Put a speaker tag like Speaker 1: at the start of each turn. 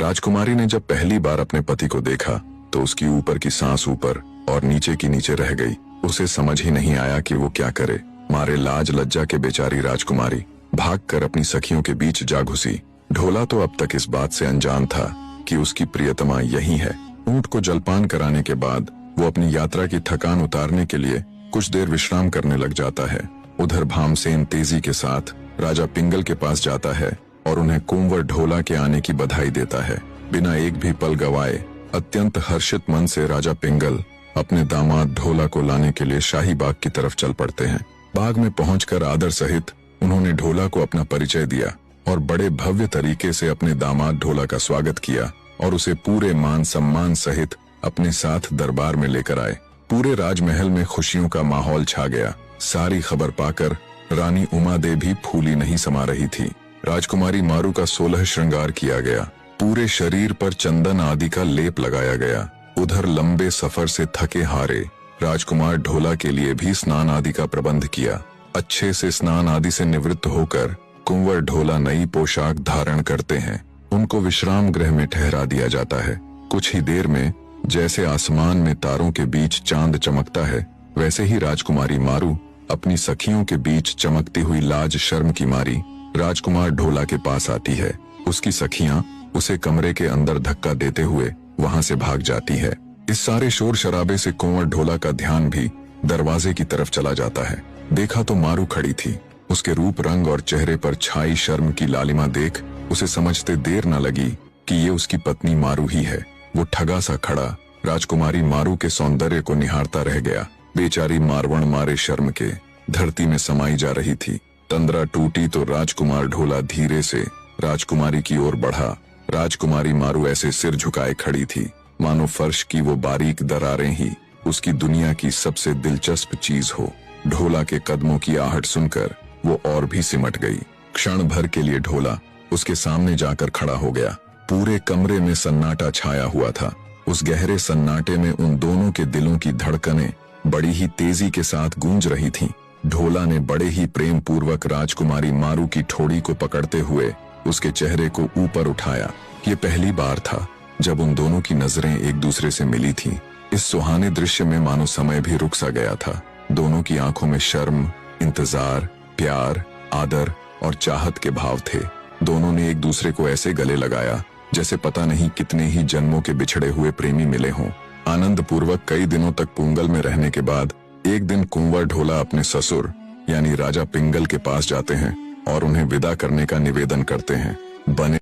Speaker 1: राजकुमारी ने जब पहली बार अपने पति को देखा तो उसकी ऊपर की सांस ऊपर और नीचे की नीचे रह गई। उसे समझ ही नहीं आया कि वो क्या करे। मारे लाज लज्जा के बेचारी राजकुमारी भागकर अपनी सखियों के बीच जा घुसी। ढोला तो अब तक इस बात से अनजान था कि उसकी प्रियतमा यही है। ऊंट को जलपान कराने के बाद वो अपनी यात्रा की थकान उतारने के लिए कुछ देर विश्राम करने लग जाता है। उधर भामसेन तेजी के साथ राजा पिंगल के पास जाता है और उन्हें कुंवर ढोला के आने की बधाई देता है। बिना एक भी पल गवाए अत्यंत हर्षित मन से राजा पिंगल अपने दामाद ढोला को लाने के लिए शाही बाग की तरफ चल पड़ते हैं। बाग में पहुंचकर आदर सहित उन्होंने ढोला को अपना परिचय दिया और बड़े भव्य तरीके से अपने दामाद ढोला का स्वागत किया और उसे पूरे मान सम्मान सहित अपने साथ दरबार में लेकर आए। पूरे राजमहल में खुशियों का माहौल छा गया। सारी खबर पाकर रानी उमा देवी भी फूली नहीं समा रही थी। राजकुमारी मारू का 16 श्रृंगार किया गया। पूरे शरीर पर चंदन आदि का लेप लगाया गया। उधर लंबे सफर से थके हारे राजकुमार ढोला के लिए भी स्नान आदि का प्रबंध किया। अच्छे से स्नान आदि से निवृत्त होकर कुंवर ढोला नई पोशाक धारण करते हैं। उनको विश्राम गृह में ठहरा दिया जाता है। कुछ ही देर में जैसे आसमान में तारों के बीच चांद चमकता है, वैसे ही राजकुमारी मारू अपनी सखियों के बीच चमकती हुई लाज शर्म की मारी राजकुमार ढोला के पास आती है। उसकी सखियां उसे कमरे के अंदर धक्का देते हुए वहां से भाग जाती है। इस सारे शोर शराबे से कुंवर ढोला का ध्यान भी दरवाजे की तरफ चला जाता है। देखा तो मारू खड़ी थी। उसके रूप रंग और चेहरे पर छाई शर्म की लालिमा देख उसे समझते देर न लगी कि ये उसकी पत्नी मारू ही है। वो ठगा सा खड़ा राजकुमारी मारू के सौंदर्य को निहारता रह गया। बेचारी मारवण मारे शर्म के धरती में समाई जा रही थी। तंद्रा टूटी तो राजकुमार ढोला धीरे से राजकुमारी की ओर बढ़ा। राजकुमारी मारू ऐसे सिर झुकाए खड़ी थी मानो फर्श की वो बारीक दरारें ही उसकी दुनिया की सबसे दिलचस्प चीज हो। ढोला के कदमों की आहट सुनकर वो और भी सिमट गई। क्षण भर के लिए ढोला उसके सामने जाकर खड़ा हो गया। पूरे कमरे में सन्नाटा छाया हुआ था। उस गहरे सन्नाटे में उन दोनों के दिलों की धड़कनें बड़ी ही तेजी के साथ गूंज रही थीं। ढोला ने बड़े ही प्रेम पूर्वक राजकुमारी मारू की ठोड़ी को पकड़ते हुए उसके चेहरे को ऊपर उठाया। ये पहली बार था जब उन दोनों की नजरें एक दूसरे से मिली थीं। इस सुहाने दृश्य में मानो समय भी रुक सा गया था। दोनों की आंखों में शर्म, इंतजार, प्यार, आदर और चाहत के भाव थे। दोनों ने एक दूसरे को ऐसे गले लगाया जैसे पता नहीं कितने ही जन्मों के बिछड़े हुए प्रेमी मिले हों। आनंद पूर्वक कई दिनों तक पुंगल में रहने के बाद एक दिन कुंवर ढोला अपने ससुर यानी राजा पिंगल के पास जाते हैं और उन्हें विदा करने का निवेदन करते हैं। बने